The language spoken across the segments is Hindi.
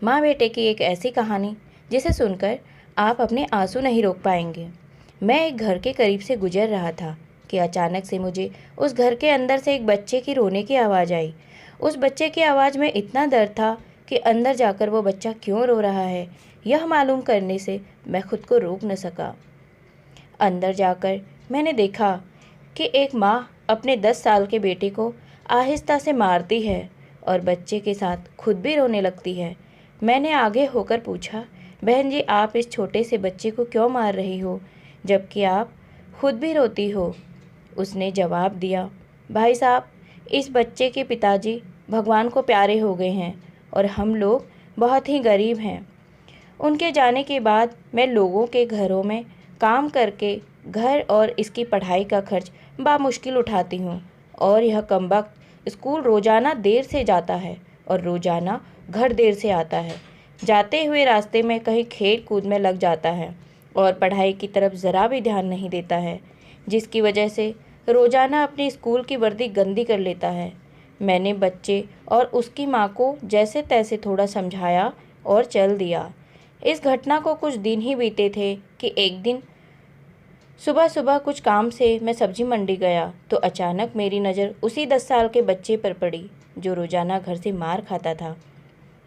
माँ बेटे की एक ऐसी कहानी जिसे सुनकर आप अपने आंसू नहीं रोक पाएंगे। मैं एक घर के करीब से गुजर रहा था कि अचानक से मुझे उस घर के अंदर से एक बच्चे की रोने की आवाज़ आई। उस बच्चे की आवाज़ में इतना दर्द था कि अंदर जाकर वो बच्चा क्यों रो रहा है यह मालूम करने से मैं खुद को रोक न सका। अंदर जाकर मैंने देखा कि एक माँ अपने 10 साल के बेटे को आहिस्ता से मारती है और बच्चे के साथ खुद भी रोने लगती है। मैंने आगे होकर पूछा, बहन जी आप इस छोटे से बच्चे को क्यों मार रही हो जबकि आप खुद भी रोती हो? उसने जवाब दिया, भाई साहब इस बच्चे के पिताजी भगवान को प्यारे हो गए हैं और हम लोग बहुत ही गरीब हैं। उनके जाने के बाद मैं लोगों के घरों में काम करके घर और इसकी पढ़ाई का खर्च बामुश्किल उठाती हूँ और यह कमबख्त स्कूल रोज़ाना देर से जाता है और रोज़ाना घर देर से आता है। जाते हुए रास्ते में कहीं खेल कूद में लग जाता है और पढ़ाई की तरफ ज़रा भी ध्यान नहीं देता है, जिसकी वजह से रोज़ाना अपनी स्कूल की वर्दी गंदी कर लेता है। मैंने बच्चे और उसकी माँ को जैसे तैसे थोड़ा समझाया और चल दिया। इस घटना को कुछ दिन ही बीते थे कि एक दिन सुबह सुबह कुछ काम से मैं सब्जी मंडी गया तो अचानक मेरी नज़र उसी 10 साल के बच्चे पर पड़ी जो रोज़ाना घर से मार खाता था।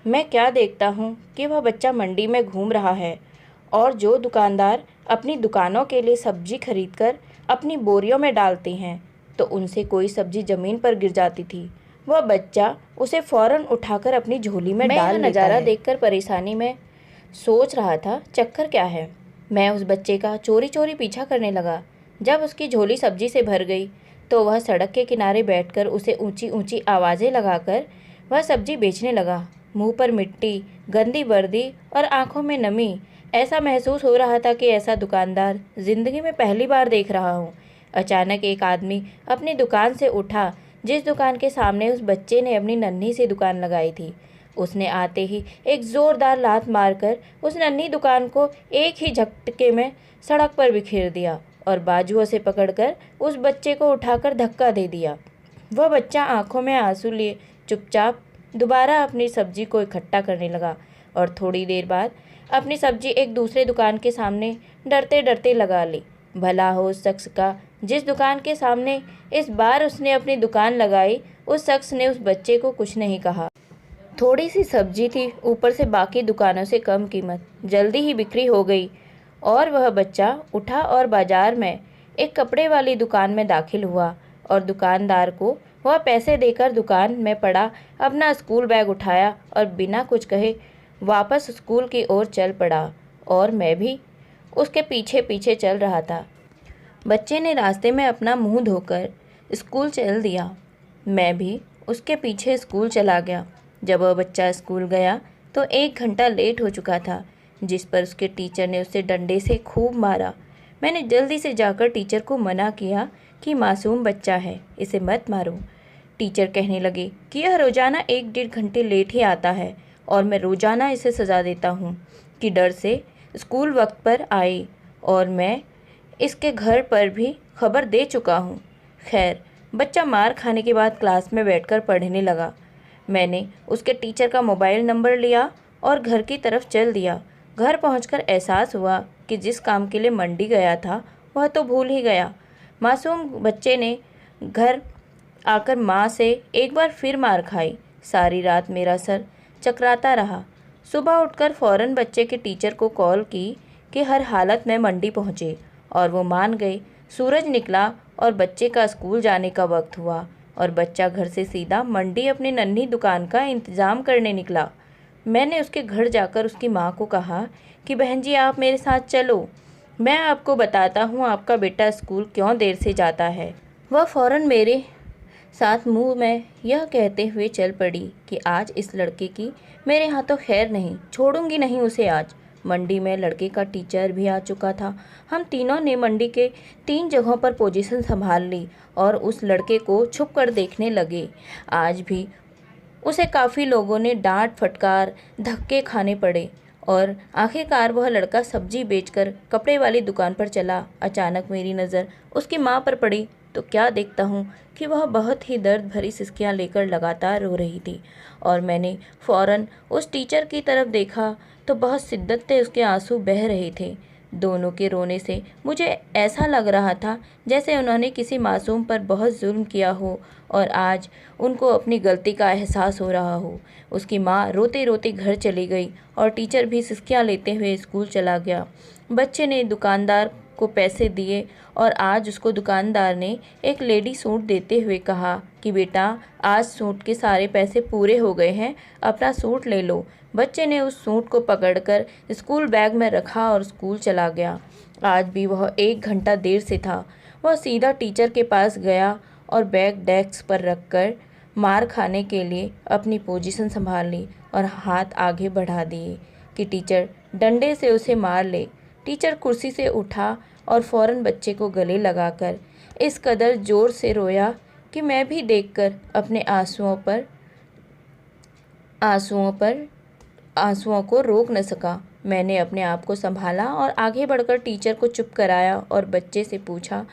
मैं क्या देखता हूँ कि वह बच्चा मंडी में घूम रहा है और जो दुकानदार अपनी दुकानों के लिए सब्जी खरीदकर अपनी बोरियों में डालते हैं तो उनसे कोई सब्जी ज़मीन पर गिर जाती थी, वह बच्चा उसे फ़ौरन उठाकर अपनी झोली में डाल लेता है। नज़ारा देखकर परेशानी में सोच रहा था चक्कर क्या है। मैं उस बच्चे का चोरी चोरी पीछा करने लगा। जब उसकी झोली सब्जी से भर गई तो वह सड़क के किनारे बैठकर उसे ऊंची ऊंची आवाज़ें लगाकर वह सब्जी बेचने लगा। मुंह पर मिट्टी, गंदी वर्दी और आंखों में नमी। ऐसा महसूस हो रहा था कि ऐसा दुकानदार ज़िंदगी में पहली बार देख रहा हूँ। अचानक एक आदमी अपनी दुकान से उठा जिस दुकान के सामने उस बच्चे ने अपनी नन्ही सी दुकान लगाई थी। उसने आते ही एक ज़ोरदार लात मारकर उस नन्ही दुकान को एक ही झटके में सड़क पर बिखेर दिया और बाजुओं से पकड़कर उस बच्चे को उठाकर धक्का दे दिया। वह बच्चा आंखों में आंसू लिए चुपचाप दोबारा अपनी सब्जी को इकट्ठा करने लगा और थोड़ी देर बाद अपनी सब्जी एक दूसरे दुकान के सामने डरते डरते लगा ली। भला हो उस शख्स का जिस दुकान के सामने इस बार उसने अपनी दुकान लगाई। उस शख्स ने उस बच्चे को कुछ नहीं कहा। थोड़ी सी सब्जी थी, ऊपर से बाकी दुकानों से कम कीमत, जल्दी ही बिक्री हो गई और वह बच्चा उठा और बाजार में एक कपड़े वाली दुकान में दाखिल हुआ और दुकानदार को वह पैसे देकर दुकान में पड़ा अपना स्कूल बैग उठाया और बिना कुछ कहे वापस स्कूल की ओर चल पड़ा और मैं भी उसके पीछे पीछे चल रहा था। बच्चे ने रास्ते में अपना मुंह धोकर स्कूल चल दिया। मैं भी उसके पीछे स्कूल चला गया। जब वह बच्चा स्कूल गया तो 1 घंटा लेट हो चुका था, जिस पर उसके टीचर ने उसे डंडे से खूब मारा। मैंने जल्दी से जाकर टीचर को मना किया कि मासूम बच्चा है, इसे मत मारो। टीचर कहने लगे कि यह रोज़ाना 1-1.5 घंटे लेट ही आता है और मैं रोज़ाना इसे सज़ा देता हूँ कि डर से स्कूल वक्त पर आए और मैं इसके घर पर भी खबर दे चुका हूँ। खैर, बच्चा मार खाने के बाद क्लास में बैठकर पढ़ने लगा। मैंने उसके टीचर का मोबाइल नंबर लिया और घर की तरफ चल दिया। घर पहुंचकर एहसास हुआ कि जिस काम के लिए मंडी गया था वह तो भूल ही गया। मासूम बच्चे ने घर आकर माँ से एक बार फिर मार खाई। सारी रात मेरा सर चकराता रहा। सुबह उठकर फ़ौरन बच्चे के टीचर को कॉल की कि हर हालत में मंडी पहुँचे और वो मान गए। सूरज निकला और बच्चे का स्कूल जाने का वक्त हुआ और बच्चा घर से सीधा मंडी अपनी नन्ही दुकान का इंतज़ाम करने निकला। मैंने उसके घर जाकर उसकी माँ को कहा कि बहन जी आप मेरे साथ चलो, मैं आपको बताता हूँ आपका बेटा स्कूल क्यों देर से जाता है। वह फ़ौरन मेरे साथ मुंह में यह कहते हुए चल पड़ी कि आज इस लड़के की मेरे हाथों खैर नहीं, छोड़ूंगी नहीं उसे आज। मंडी में लड़के का टीचर भी आ चुका था। हम तीनों ने मंडी के 3 जगहों पर पोजीशन संभाल ली और उस लड़के को छुप कर देखने लगे। आज भी उसे काफ़ी लोगों ने डांट फटकार धक्के खाने पड़े और आखिरकार वह लड़का सब्जी बेचकर कपड़े वाली दुकान पर चला। अचानक मेरी नज़र उसकी माँ पर पड़ी तो क्या देखता हूँ कि वह बहुत ही दर्द भरी सिसकियाँ लेकर लगातार रो रही थी और मैंने फ़ौरन उस टीचर की तरफ देखा तो बहुत शिद्दत से उसके आंसू बह रहे थे। दोनों के रोने से मुझे ऐसा लग रहा था जैसे उन्होंने किसी मासूम पर बहुत जुल्म किया हो और आज उनको अपनी गलती का एहसास हो रहा हो। उसकी माँ रोते रोते घर चली गई और टीचर भी सिसकियाँ लेते हुए स्कूल चला गया। बच्चे ने दुकानदार को पैसे दिए और आज उसको दुकानदार ने एक लेडी सूट देते हुए कहा कि बेटा, आज सूट के सारे पैसे पूरे हो गए हैं, अपना सूट ले लो। बच्चे ने उस सूट को पकड़कर स्कूल बैग में रखा और स्कूल चला गया। आज भी वह 1 घंटा देर से था। वह सीधा टीचर के पास गया और बैग डेस्क पर रखकर मार खाने के लिए अपनी पोजीशन संभाल ली और हाथ आगे बढ़ा दिए कि टीचर डंडे से उसे मार ले। टीचर कुर्सी से उठा और फौरन बच्चे को गले लगाकर इस कदर जोर से रोया कि मैं भी देखकर अपने आंसुओं को रोक न सका। मैंने अपने आप को संभाला और आगे बढ़कर टीचर को चुप कराया और बच्चे से पूछा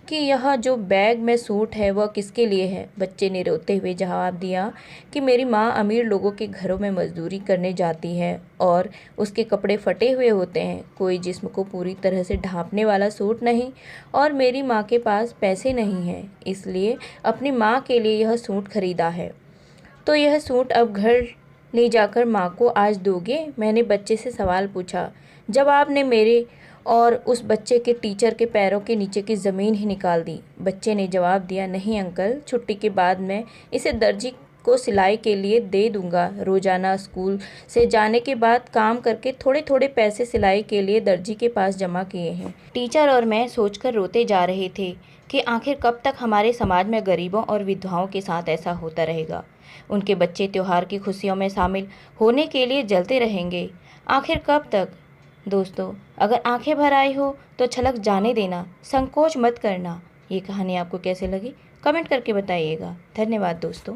कि यह जो बैग में सूट है वह किसके लिए है। बच्चे ने रोते हुए जवाब दिया कि मेरी माँ अमीर लोगों के घरों में मजदूरी करने जाती है और उसके कपड़े फटे हुए होते हैं, कोई जिस्म को पूरी तरह से ढांपने वाला सूट नहीं, और मेरी माँ के पास पैसे नहीं हैं, इसलिए अपनी माँ के लिए यह सूट खरीदा है। तो यह सूट अब घर ले जाकर माँ को आज दोगे? मैंने बच्चे से सवाल पूछा। जवाब ने मेरे और उस बच्चे के टीचर के पैरों के नीचे की ज़मीन ही निकाल दी। बच्चे ने जवाब दिया, नहीं अंकल, छुट्टी के बाद मैं इसे दर्जी को सिलाई के लिए दे दूंगा। रोज़ाना स्कूल से जाने के बाद काम करके थोड़े थोड़े पैसे सिलाई के लिए दर्जी के पास जमा किए हैं। टीचर और मैं सोचकर रोते जा रहे थे कि आखिर कब तक हमारे समाज में गरीबों और विधवाओं के साथ ऐसा होता रहेगा। उनके बच्चे त्योहार की खुशियों में शामिल होने के लिए जलते रहेंगे। आखिर कब तक? दोस्तों, अगर आंखें भर आई हो तो छलक जाने देना, संकोच मत करना। ये कहानी आपको कैसे लगी कमेंट करके बताइएगा। धन्यवाद दोस्तों।